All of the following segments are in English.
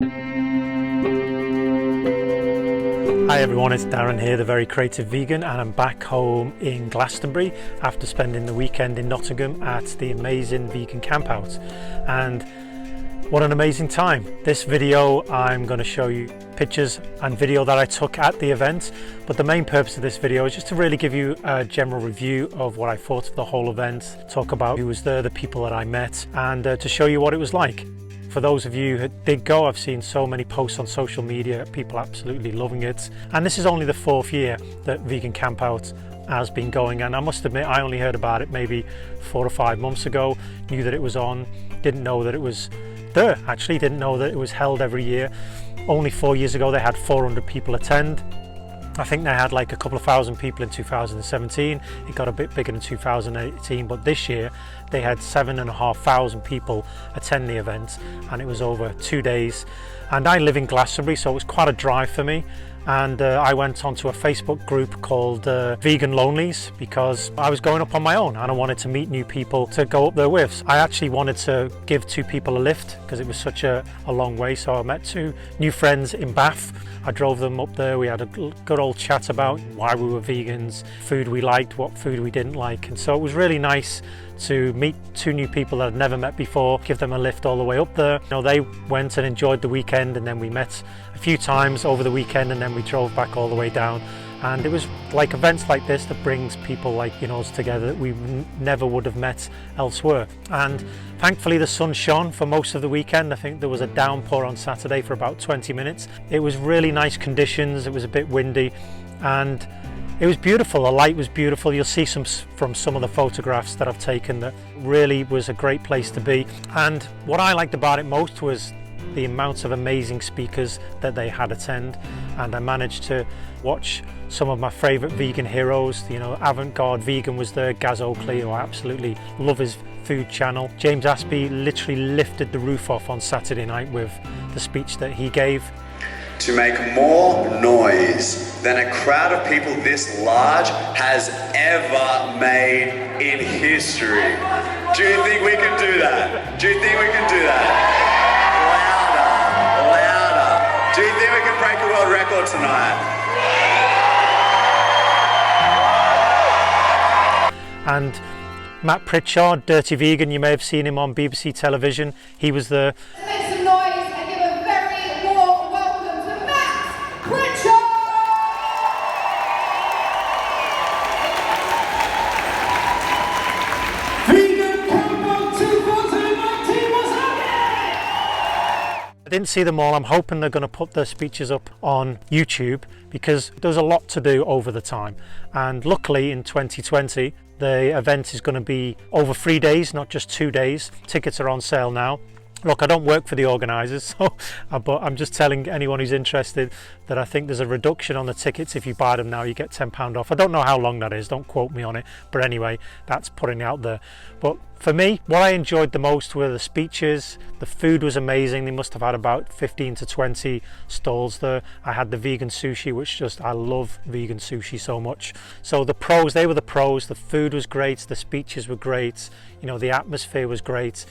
Hi everyone, it's Darren here, the Very CreatiVegan, and I'm back home in Glastonbury after spending the weekend in Nottingham at the amazing vegan Campout. And what an amazing time. This video I'm going to show you pictures and video that I took at the event, but the main purpose of this video is just to really give you a general review of what I thought of the whole event, talk about who was there, the people that I met, and to show you what it was like. For those of you who did go, I've seen so many posts on social media, people absolutely loving it. And this is only the 4th year that Vegan Campout has been going, and I must admit I only heard about it maybe 4 or 5 months ago, knew that it was on, didn't know that it was there, actually didn't know that it was held every year. Only 4 years ago they had 400 people attend. I think they had like a couple of thousand people in 2017. It got a bit bigger in 2018, but this year they had 7,500 people attend the event, and it was over 2 days. And I live in Glastonbury, so it was quite a drive for me. And I went onto a Facebook group called Vegan Lonelies because I was going up on my own and I wanted to meet new people to go up there with. I actually wanted to give 2 people a lift because it was such a long way, so I met 2 new friends in Bath. I drove them up there, we had a good old chat about why we were vegans, food we liked, what food we didn't like, and so it was really nice to meet 2 new people that I'd never met before, give them a lift all the way up there. You know, they went and enjoyed the weekend, and then we met a few times over the weekend, and then we drove back all the way down. And it was like events like this that brings people like us together that we never would have met elsewhere. And thankfully the sun shone for most of the weekend. I think there was a downpour on Saturday for about 20 minutes. It was really nice conditions, it was a bit windy, and it was beautiful. The light was beautiful. You'll see from some of the photographs that I've taken that really was a great place to be. And what I liked about it most was the amount of amazing speakers that they had attend, and I managed to watch some of my favourite vegan heroes. Avant-Garde Vegan was there, Gaz Oakley, who I absolutely love his food channel. James Aspey literally lifted the roof off on Saturday night with the speech that he gave. To make more noise than a crowd of people this large has ever made in history. Do you think we can do that? Do you think we can do that? Louder. Do you think we can break a world record tonight? And Matt Pritchard, Dirty Vegan, you may have seen him on BBC television. He was there. Make some noise and give a very warm welcome to Matt Pritchard! Vegan Campout 2019 was happening! I didn't see them all. I'm hoping they're going to put their speeches up on YouTube because there's a lot to do over the time. And luckily in 2020, the event is going to be over 3 days, not just 2 days. Tickets are on sale now. Look, I don't work for the organisers, but I'm just telling anyone who's interested that I think there's a reduction on the tickets. If you buy them now, you get £10 off. I don't know how long that is, don't quote me on it, but anyway, that's putting it out there. But for me, what I enjoyed the most were the speeches. The food was amazing. They must have had about 15 to 20 stalls there. I had the vegan sushi, which I love vegan sushi so much. So the pros, they were the pros. The food was great, the speeches were great, the atmosphere was great.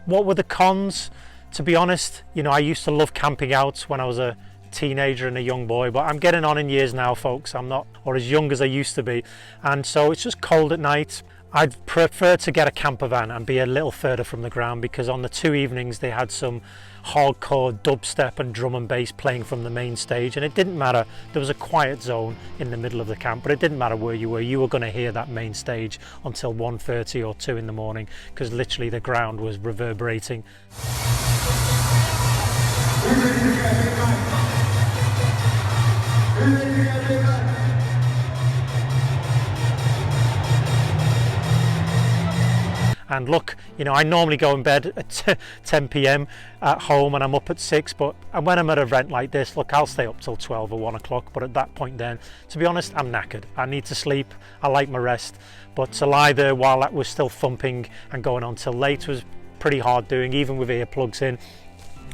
What were the cons? To be honest, I used to love camping out when I was a teenager and a young boy, but I'm getting on in years now, folks. I'm not as young as I used to be, and so it's just cold at night. I'd prefer to get a camper van and be a little further from the ground, because on the 2 evenings they had some hardcore dubstep and drum and bass playing from the main stage, and it didn't matter. There was a quiet zone in the middle of the camp, but it didn't matter where you were going to hear that main stage until 1:30 or 2 in the morning, because literally the ground was reverberating. And look, I normally go in bed at 10 p.m. at home and I'm up at 6, but when I'm at an event like this, look, I'll stay up till 12 or 1 o'clock, but at that point then, to be honest, I'm knackered. I need to sleep, I like my rest, but to lie there while that was still thumping and going on till late was pretty hard doing, even with earplugs in.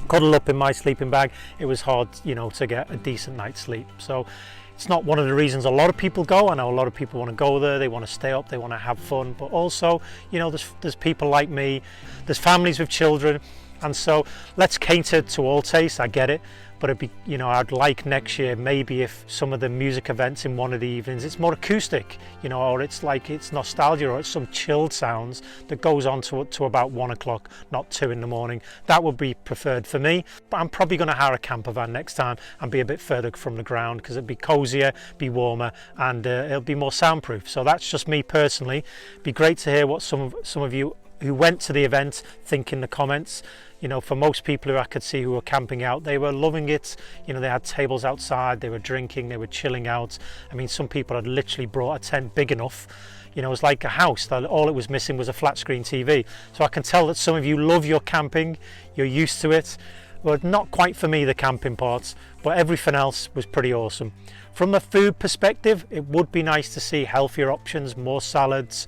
Cuddled up in my sleeping bag, it was hard, to get a decent night's sleep. So it's not one of the reasons a lot of people go. I know a lot of people want to go there, they want to stay up, they want to have fun, but also, there's people like me, there's families with children, And so let's cater to all tastes, I get it, but it'd be, you know, I'd like next year maybe if some of the music events in one of the evenings, it's more acoustic, you know, or it's like it's nostalgia, or it's some chilled sounds that goes on to about 1 o'clock, not 2 in the morning. That would be preferred for me, but I'm probably going to hire a camper van next time and be a bit further from the ground because it'd be cozier, be warmer, and it'll be more soundproof. So that's just me personally. Be great to hear what some of you who went to the event think in the comments. You know, for most people who I could see who were camping out, they were loving it. You know, they had tables outside, they were drinking, they were chilling out. I mean, some people had literally brought a tent big enough. You know, it was like a house that all it was missing was a flat screen TV. So I can tell that some of you love your camping, you're used to it. Well, not quite for me, the camping parts, but everything else was pretty awesome. From a food perspective, it would be nice to see healthier options, more salads,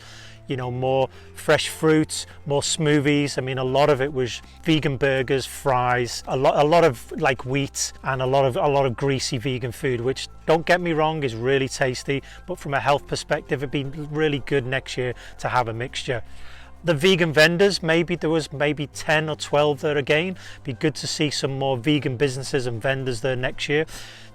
you know, more fresh fruits, more smoothies. I mean, a lot of it was vegan burgers, fries, a lot of like wheat, and a lot of greasy vegan food, which, don't get me wrong, is really tasty, but from a health perspective, it'd be really good next year to have a mixture. The vegan vendors, maybe there was 10 or 12 there again. Be good to see some more vegan businesses and vendors there next year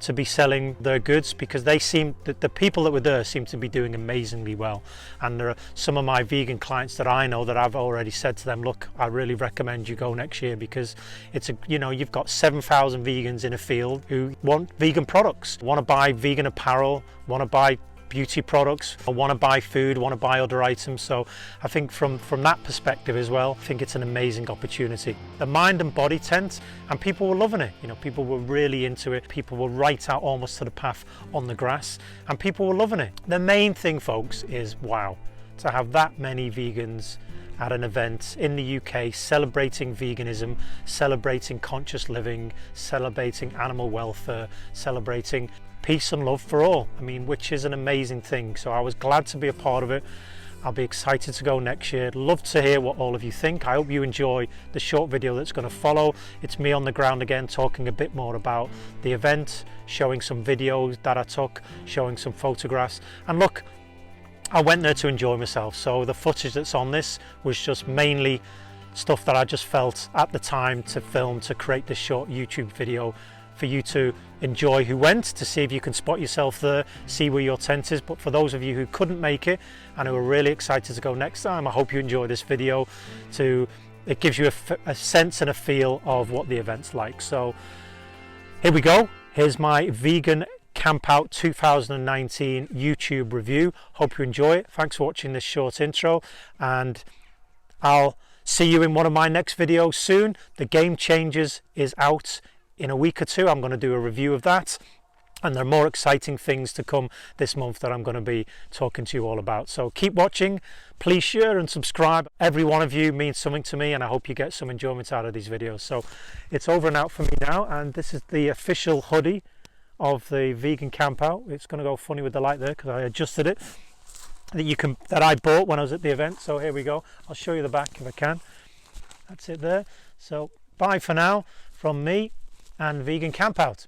to be selling their goods, because they seem, the people that were there seem to be doing amazingly well. And there are some of my vegan clients that I know that I've already said to them, look, I really recommend you go next year, because it's a, you know, you've got 7,000 vegans in a field who want vegan products, want to buy vegan apparel, want to buy beauty products, or want to buy food, want to buy other items. So I think from that perspective as well, I think it's an amazing opportunity. The mind and body tent, and people were loving it. You know, people were really into it. People were right out almost to the path on the grass, and people were loving it. The main thing, folks, is wow, to have that many vegans at an event in the UK celebrating veganism, celebrating conscious living, celebrating animal welfare, celebrating peace and love for all. I mean, which is an amazing thing. So I was glad to be a part of it. I'll be excited to go next year. Love to hear what all of you think. I hope you enjoy the short video that's going to follow. It's me on the ground again, talking a bit more about the event, showing some videos that I took, showing some photographs. And look, I went there to enjoy myself. So the footage that's on this was just mainly stuff that I just felt at the time to film, to create this short YouTube video for you to enjoy who went, to see if you can spot yourself there, see where your tent is. But for those of you who couldn't make it and who are really excited to go next time, I hope you enjoy this video. It gives you a sense and a feel of what the event's like. So here we go. Here's my vegan Campout 2019 YouTube review. Hope you enjoy it. Thanks for watching this short intro, and I'll see you in one of my next videos soon. The Game Changers is out in a week or two. I'm going to do a review of that, and there are more exciting things to come this month that I'm going to be talking to you all about. So keep watching, please share and subscribe. Every one of you means something to me, and I hope you get some enjoyment out of these videos. So it's over and out for me now, and this is the official hoodie of the vegan Campout. It's going to go funny with the light there because I adjusted it, that I bought when I was at the event. So here we go. I'll show you the back if I can. That's it there. So bye for now from me and Vegan Campout.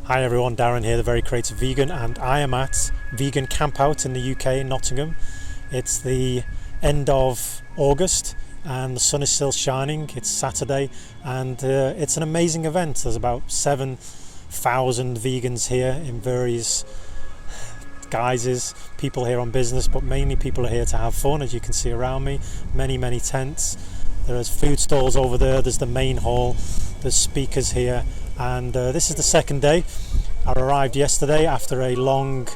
Hi everyone, Darren here, the Very Creative Vegan, and I am at Vegan Campout in the UK, in Nottingham. It's the end of August and the sun is still shining. It's Saturday and it's an amazing event. There's about 7,000 vegans here in various guises. People here on business, but mainly people are here to have fun, as you can see around me. Many tents. There's food stalls over there, there's the main hall, there's speakers here. And this is the second day. I arrived yesterday after a long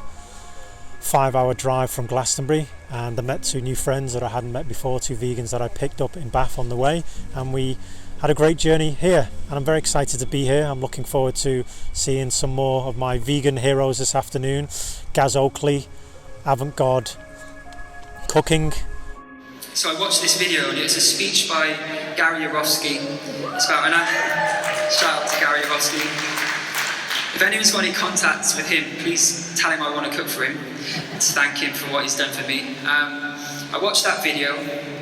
5-hour drive from Glastonbury, and I met 2 new friends that I hadn't met before, 2 vegans that I picked up in Bath on the way, and we had a great journey here, and I'm very excited to be here. I'm looking forward to seeing some more of my vegan heroes this afternoon. Gaz Oakley, avant-garde cooking. So I watched this video and it's a speech by Gary Yourofsky. It's about an hour. Shout out to Gary Yourofsky. If anyone's got any contacts with him, please tell him I want to cook for him. To thank him for what he's done for me. I watched that video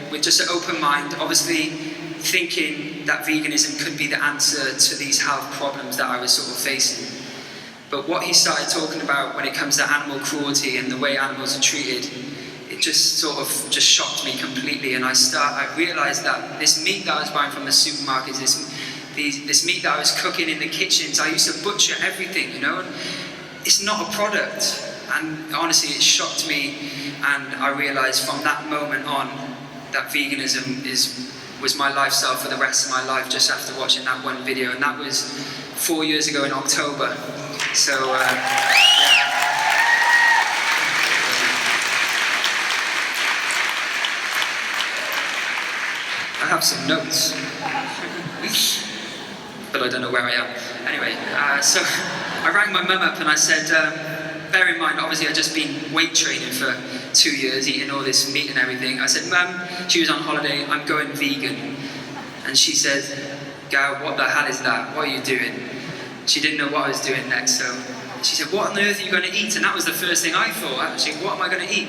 with just an open mind, obviously thinking that veganism could be the answer to these health problems that I was sort of facing. But what he started talking about when it comes to animal cruelty and the way animals are treated, it just sort of just shocked me completely. And I realised that this meat that I was buying from the supermarkets, this meat that I was cooking in the kitchens, I used to butcher everything, you know, and it's not a product. And honestly, it shocked me, and I realised from that moment on that veganism was my lifestyle for the rest of my life, just after watching that one video. And that was 4 years ago in October. So, I have some notes, but I don't know where I am. Anyway, so I rang my mum up and I said, bear in mind, obviously I'd just been weight training for 2 years, eating all this meat and everything. I said, Mum, she was on holiday, I'm going vegan. And she said, Gal, what the hell is that? What are you doing? She didn't know what I was doing next, so she said, what on earth are you going to eat? And that was the first thing I thought, actually, what am I going to eat?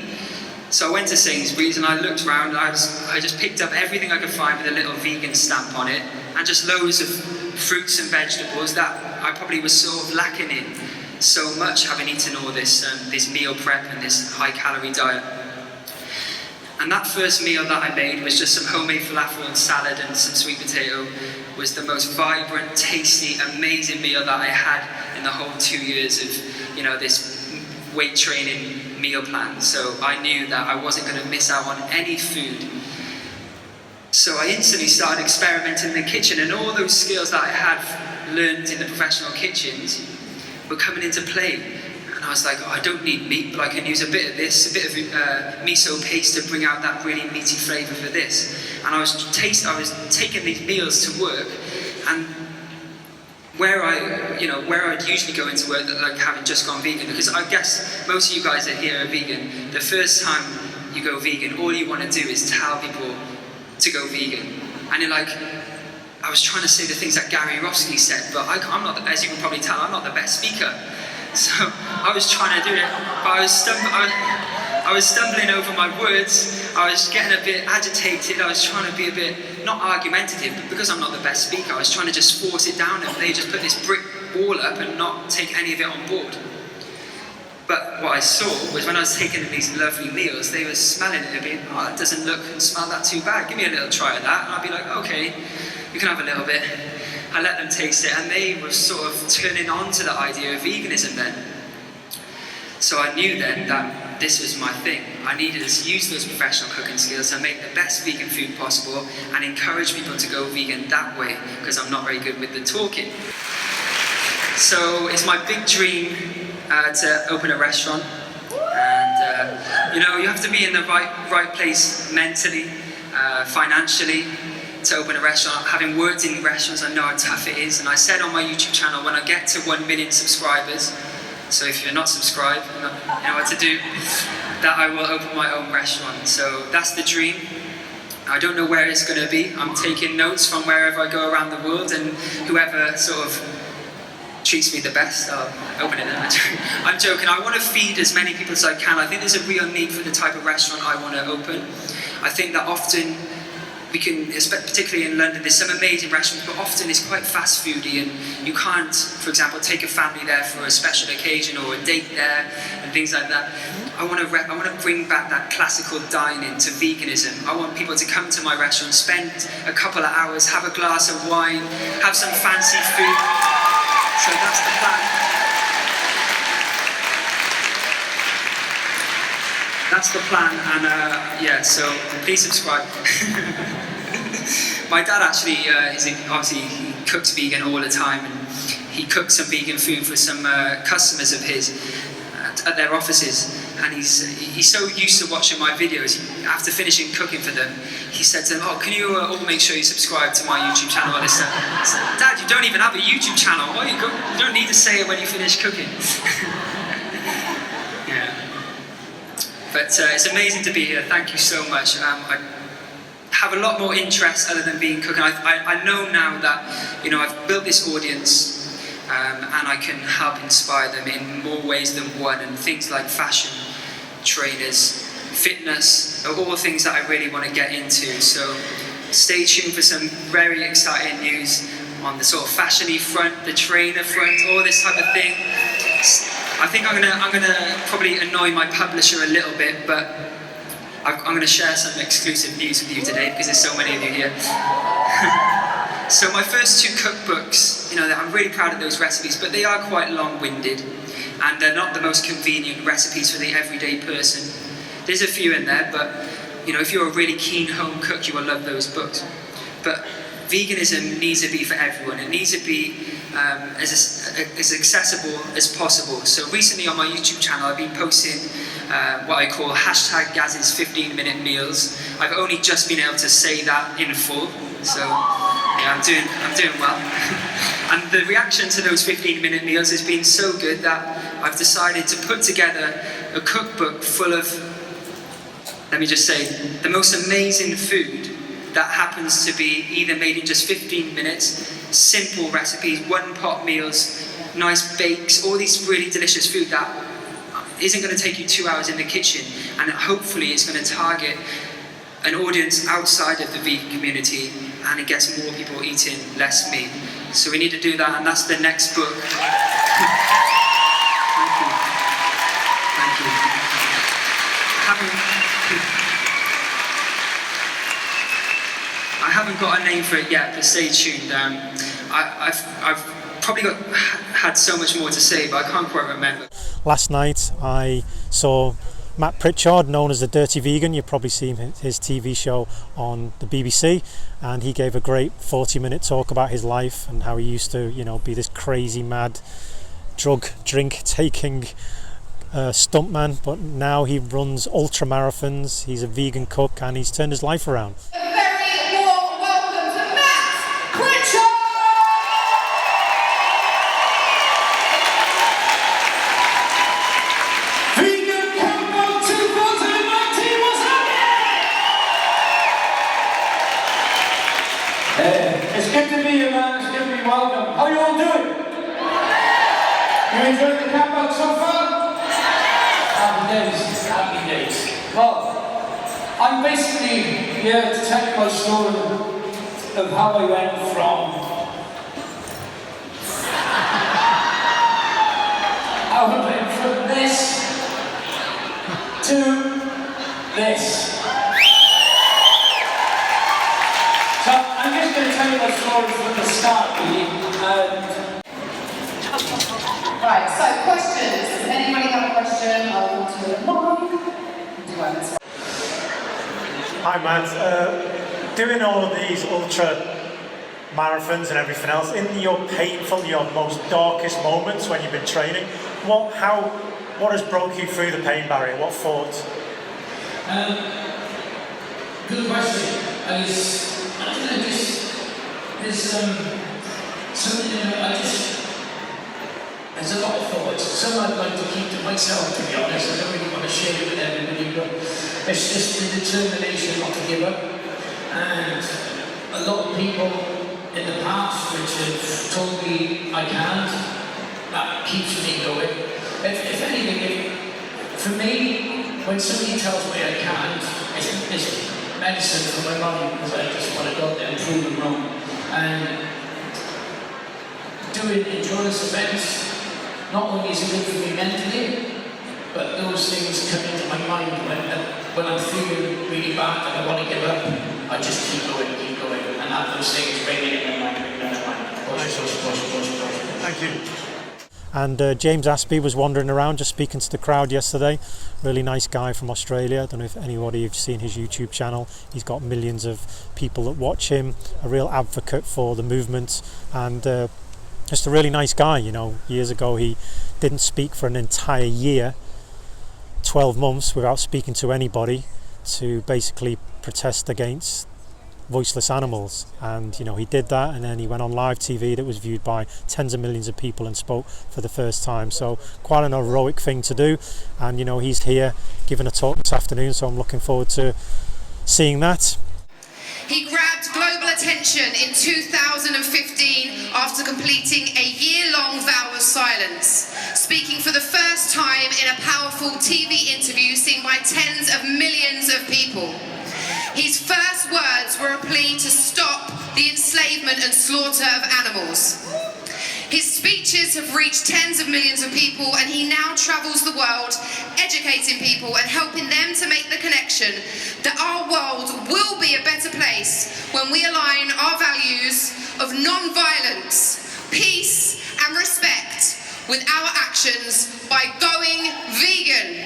So I went to Sainsbury's and I looked around and I just picked up everything I could find with a little vegan stamp on it, and just loads of fruits and vegetables that I probably was sort of lacking in so much, having eaten all this meal prep and this high calorie diet. And that first meal that I made was just some homemade falafel and salad and some sweet potato. Was the most vibrant, tasty, amazing meal that I had in the whole 2 years of, you know, this weight training meal plan. So I knew that I wasn't going to miss out on any food. So I instantly started experimenting in the kitchen, and all those skills that I had learned in the professional kitchens were coming into play. And I was like, oh, I don't need meat, but I can use a bit of this, a bit of miso paste to bring out that really meaty flavour for this. And I was taking these meals to work, and where I'd usually go into work, like having just gone vegan, because I guess most of you guys that here are vegan, the first time you go vegan, all you want to do is tell people to go vegan. And you're like, I was trying to say the things that Gary Yourofsky said, but I'm not, as you can probably tell, I'm not the best speaker. So I was trying to do it, but I was stumbling over my words. I was getting a bit agitated. I was trying to be a bit, not argumentative, but because I'm not the best speaker, I was trying to just force it down, and they just put this brick wall up and not take any of it on board. But what I saw was when I was taking these lovely meals, they were smelling it a bit, oh, that doesn't look and smell that too bad. Give me a little try of that. And I'd be like, okay, you can have a little bit. I let them taste it, and they were sort of turning on to the idea of veganism then. So I knew then that this was my thing. I needed to use those professional cooking skills to make the best vegan food possible and encourage people to go vegan that way, because I'm not very good with the talking. So it's my big dream to open a restaurant, and you have to be in the right place mentally, financially, to open a restaurant. Having worked in restaurants, I know how tough it is. And I said on my YouTube channel, when I get to 1 million subscribers, so if you're not subscribed, you know what to do, that I will open my own restaurant. So that's the dream. I don't know where it's going to be. I'm taking notes from wherever I go around the world, and whoever sort of treats me the best, I'll open it. I'm joking. I want to feed as many people as I can. I think there's a real need for the type of restaurant I want to open. I think that often we can, particularly in London, there's some amazing restaurants, but often it's quite fast foody, and you can't, for example, take a family there for a special occasion or a date there and things like that. I want to bring back that classical dining to veganism. I want people to come to my restaurant, spend a couple of hours, have a glass of wine, have some fancy food. So that's the plan. That's the plan, and yeah, so please subscribe. My dad actually, obviously he cooks vegan all the time, and he cooked some vegan food for some customers of his at their offices, and he's so used to watching my videos. After finishing cooking for them, he said to them, "Oh, can you all make sure you subscribe to my YouTube channel?" All this stuff. I said, "Dad, you don't even have a YouTube channel. Why you don't need to say it when you finish cooking." Yeah. But it's amazing to be here. Thank you so much. I have a lot more interest other than being cooking. I know now that I've built this audience, and I can help inspire them in more ways than one. And things like fashion, trainers, fitness, are all things that I really want to get into. So stay tuned for some very exciting news on the sort of fashion-y front, the trainer front, all this type of thing. I think I'm gonna probably annoy my publisher a little bit, but I'm gonna share some exclusive news with you today because there's so many of you here. So my first 2 cookbooks, I'm really proud of those recipes, but they are quite long-winded, and they're not the most convenient recipes for the everyday person. There's a few in there, but if you're a really keen home cook, you will love those books. But veganism needs to be for everyone. It needs to be as accessible as possible. So recently on my YouTube channel, I've been posting what I call #Gaz's 15-minute meals. I've only just been able to say that in full, so yeah, I'm doing well. And the reaction to those 15-minute meals has been so good that I've decided to put together a cookbook full of, let me just say, the most amazing food that happens to be either made in just 15 minutes, simple recipes, one-pot meals, nice bakes, all these really delicious food that isn't going to take you 2 hours in the kitchen, and hopefully it's going to target an audience outside of the vegan community, and it gets more people eating less meat. So we need to do that, and that's the next book. Thank you. Thank you. I haven't got a name for it yet, but stay tuned. I've probably had so much more to say, but I can't quite remember. Last night I saw Matt Pritchard, known as the Dirty Vegan. You've probably seen his TV show on the BBC, and he gave a great 40-minute talk about his life and how he used to, be this crazy, mad, drink-taking stuntman, but now he runs ultra marathons. He's a vegan cook, and he's turned his life around. It's good to be here, man. It's good to be welcome. How are you all doing? You enjoying the Campout so far? Happy days, happy days. Well, I'm basically here to tell you my story of how I went from this to this. So I'm just going to tell you my story from the start, really. Right, so questions. Does anybody have a question? I'll want to Hi Matt, doing all of these ultra marathons and everything else, in your most darkest moments when you've been training, what has broke you through the pain barrier? What thoughts? Good question. There's something there's a lot of thoughts. Some I'd like to keep to myself, to be honest. I don't really want to share it with everybody, but it's just the determination not to give up. And a lot of people in the past which have told me I can't, that keeps me going. If anything, for me, when somebody tells me I can't, it's medicine for my mind because I just want to go out there and prove them wrong. And enjoying this event, not only is it good for me mentally, but those things come into my mind when I'm feeling really bad and I want to give up. I just keep going, and have those things ringing in my mind, Push. Thank you. And James Aspey was wandering around just speaking to the crowd yesterday. Really nice guy from Australia. I don't know if anybody have seen his YouTube channel. He's got millions of people that watch him. A real advocate for the movement, and just a really nice guy. You know, years ago he didn't speak for an entire year, 12 months without speaking to anybody, to basically protest against voiceless animals. And you know, he did that, and then he went on live TV that was viewed by tens of millions of people and spoke for the first time. So quite an heroic thing to do, and you know, he's here giving a talk this afternoon, so I'm looking forward to seeing that. He grabbed global attention in 2015 after completing a year-long vow of silence, speaking for the first time in a powerful TV interview seen by tens of millions of people. His first words were a plea to stop the enslavement and slaughter of animals. His speeches have reached tens of millions of people, and he now travels the world educating people and helping them to make the connection that our world will be a better place when we align our values of non-violence, peace and respect with our actions by going vegan.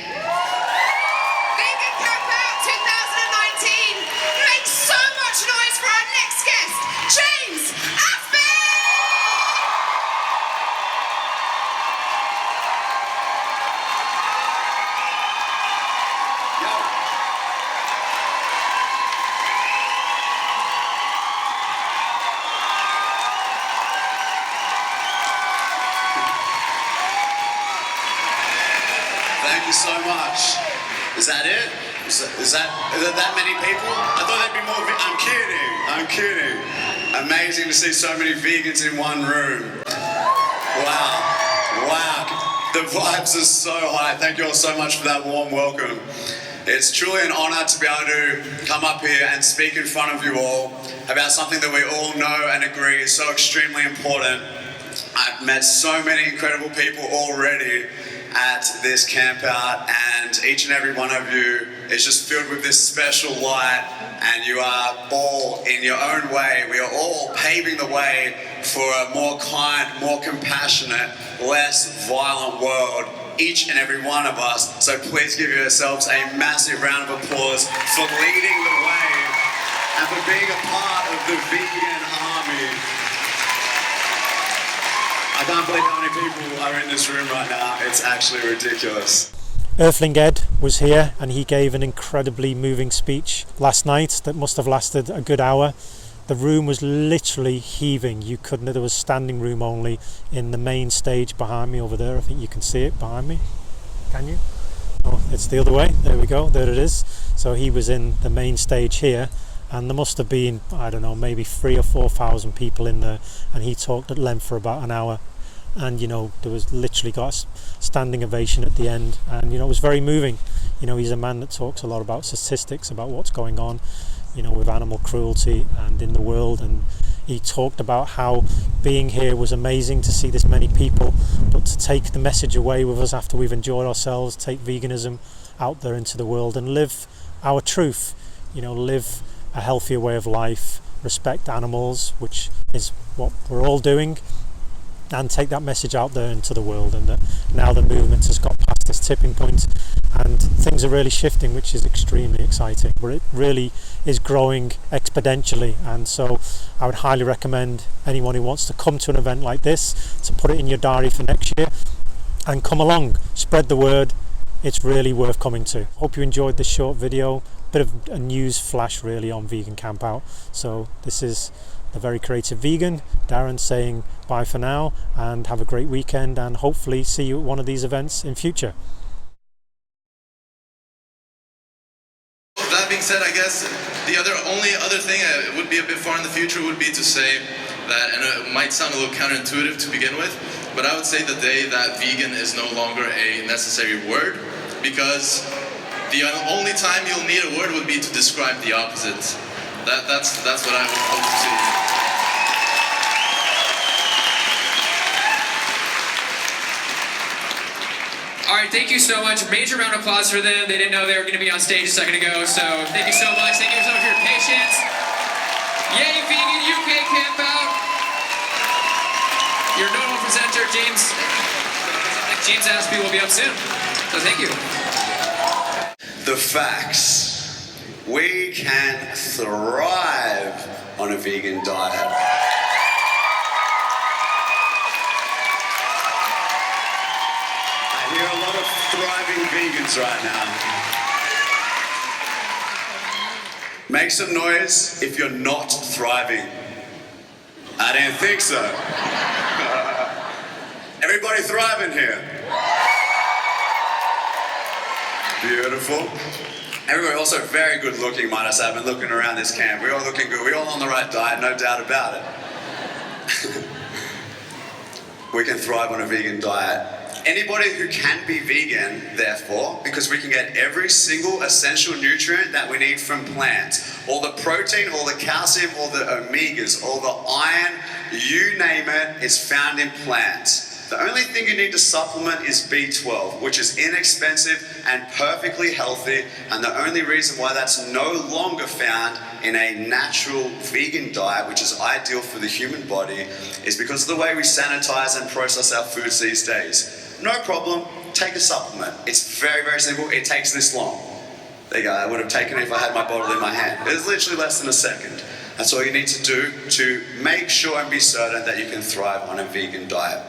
Vegan Campout 2019. Make so much noise for our next guest, James Aspey! Thank you so much. Is that it? Is that many people? I thought there'd be more. I'm kidding. Amazing to see so many vegans in one room. Wow. The vibes are so high. Thank you all so much for that warm welcome. It's truly an honor to be able to come up here and speak in front of you all about something that we all know and agree is so extremely important. I've met so many incredible people already at this camp out, and each and every one of you is just filled with this special light, and you are all, in your own way, we are all paving the way for a more kind, more compassionate, less violent world, each and every one of us. So please give yourselves a massive round of applause for leading the way and for being a part of the vegan army. I can't believe how many people are in this room right now. It's actually ridiculous. Earthling Ed was here, and he gave an incredibly moving speech last night that must have lasted a good hour. The room was literally heaving. You couldn't, there was standing room only in the main stage behind me over there. I think you can see it behind me. Can you? Oh, it's the other way. There we go. There it is. So he was in the main stage here, and there must have been, I don't know, maybe 3,000 or 4,000 people in there, and he talked at length for about an hour. And you know, there was literally got a standing ovation at the end, and you know, it was very moving. You know, he's a man that talks a lot about statistics, about what's going on, you know, with animal cruelty and in the world, and he talked about how being here was amazing to see this many people, but to take the message away with us after we've enjoyed ourselves, take veganism out there into the world and live our truth, you know, live a healthier way of life, respect animals, which is what we're all doing, and take that message out there into the world. And that now the movement has got past this tipping point and things are really shifting, which is extremely exciting, where it really is growing exponentially. And so I would highly recommend anyone who wants to come to an event like this to put it in your diary for next year and come along, spread the word. It's really worth coming to. Hope you enjoyed this short video, bit of a news flash really on Vegan Campout. So this is the Very Creative Vegan, Darren, saying bye for now, and have a great weekend, and hopefully see you at one of these events in future. That being said, I guess the only other thing that would be a bit far in the future would be to say that, and it might sound a little counterintuitive to begin with, but I would say the day that vegan is no longer a necessary word, because The only time you'll need a word would be to describe the opposite. That's what I would hope to see. All right, thank you so much. Major round of applause for them. They didn't know they were going to be on stage a second ago, so thank you so much. Thank you so much for your patience. Yay, Vegan UK Campout. Your normal presenter, James Aspie, will be up soon. So thank you. The facts. We can thrive on a vegan diet. I hear a lot of thriving vegans right now. Make some noise if you're not thriving. I didn't think so. Everybody thriving here? Beautiful. Everybody also very good looking, might I say. I've been looking around this camp. We're all looking good. We're all on the right diet, no doubt about it. We can thrive on a vegan diet. Anybody who can be vegan, therefore, because we can get every single essential nutrient that we need from plants. All the protein, all the calcium, all the omegas, all the iron, you name it, is found in plants. The only thing you need to supplement is B12, which is inexpensive and perfectly healthy, and the only reason why that's no longer found in a natural vegan diet, which is ideal for the human body, is because of the way we sanitize and process our foods these days. No problem, take a supplement. It's very, very simple. It takes this long. There you go, I would have taken it if I had my bottle in my hand. It's literally less than a second. That's all you need to do to make sure and be certain that you can thrive on a vegan diet.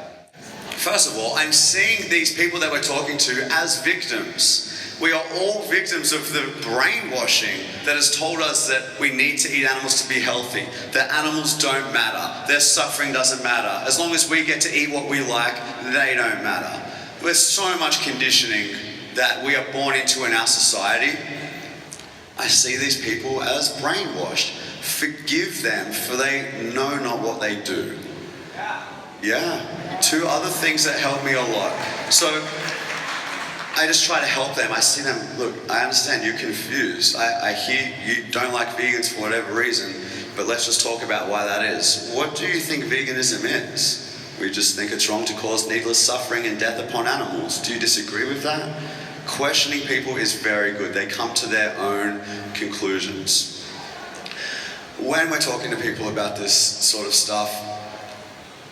First of all, I'm seeing these people that we're talking to as victims. We are all victims of the brainwashing that has told us that we need to eat animals to be healthy, that animals don't matter, their suffering doesn't matter. As long as we get to eat what we like, they don't matter. There's so much conditioning that we are born into in our society. I see these people as brainwashed. Forgive them, for they know not what they do. Yeah, two other things that help me a lot. So I just try to help them. I see them, look, I understand you're confused. I hear you don't like vegans for whatever reason, but let's just talk about why that is. What do you think veganism is? We just think it's wrong to cause needless suffering and death upon animals. Do you disagree with that? Questioning people is very good. They come to their own conclusions. When we're talking to people about this sort of stuff,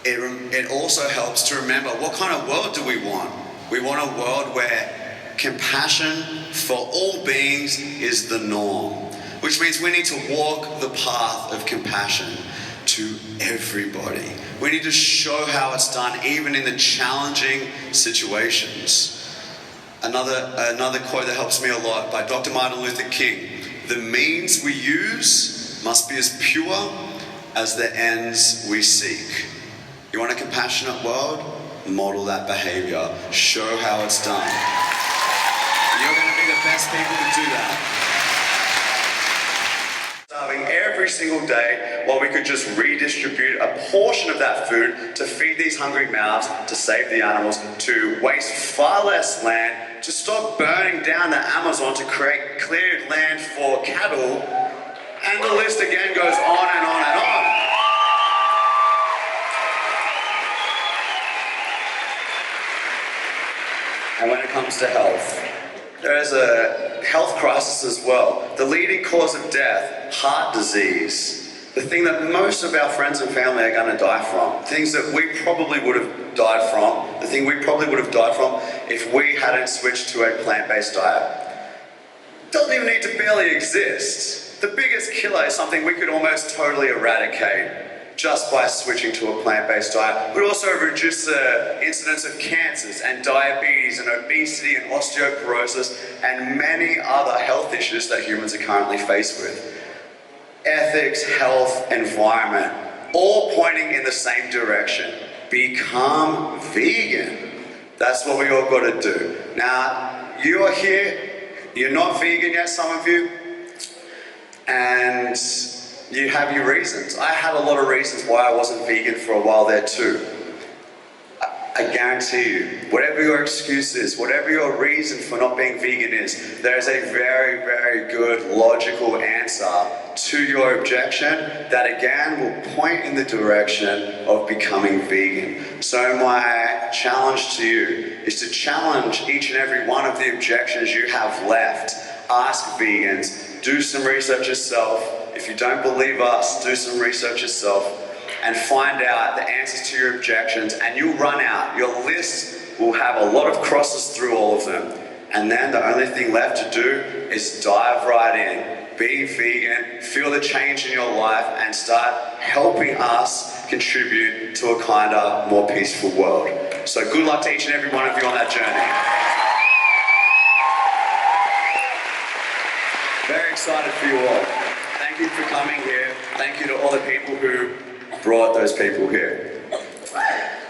it also helps to remember, what kind of world do we want? We want a world where compassion for all beings is the norm, which means we need to walk the path of compassion to everybody. We need to show how it's done, even in the challenging situations. Another quote that helps me a lot by Dr. Martin Luther King: the means we use must be as pure as the ends we seek. You want a compassionate world? Model that behavior. Show how it's done. You're going to be the best people to do that. Starving every single day, while we could just redistribute a portion of that food to feed these hungry mouths, to save the animals, to waste far less land, to stop burning down the Amazon to create cleared land for cattle, and the list again goes on and on and on. And when it comes to health, there is a health crisis as well. The leading cause of death, heart disease. The thing that most of our friends and family are going to die from. Things that we probably would have died from. The thing we probably would have died from if we hadn't switched to a plant-based diet. It doesn't even need to barely exist. The biggest killer is something we could almost totally eradicate just by switching to a plant-based diet. Would also reduce the incidence of cancers and diabetes and obesity and osteoporosis and many other health issues that humans are currently faced with. Ethics, health, environment, all pointing in the same direction. Become vegan. That's what we all got to do. Now, you are here, you're not vegan yet, some of you, and you have your reasons. I had a lot of reasons why I wasn't vegan for a while there too. I guarantee you, whatever your excuse is, whatever your reason for not being vegan is, there is a very, very good logical answer to your objection that again will point in the direction of becoming vegan. So my challenge to you is to challenge each and every one of the objections you have left. Ask vegans, do some research yourself. If you don't believe us, do some research yourself and find out the answers to your objections, and you'll run out. Your list will have a lot of crosses through all of them. And then the only thing left to do is dive right in. Be vegan, feel the change in your life, and start helping us contribute to a kinder, more peaceful world. So good luck to each and every one of you on that journey. Very excited for you all. Thank you for coming here. Thank you to all the people who brought those people here.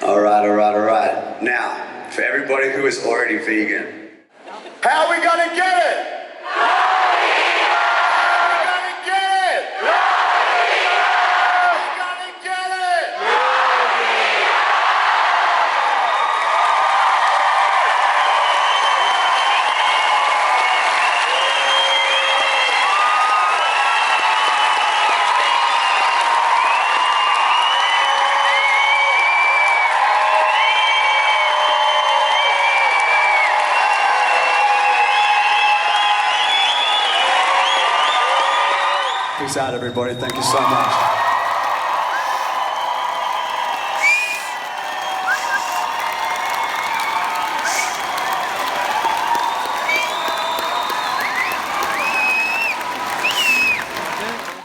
All right. Now, for everybody who is already vegan, how are we gonna get it? Peace out, everybody. Thank you so much.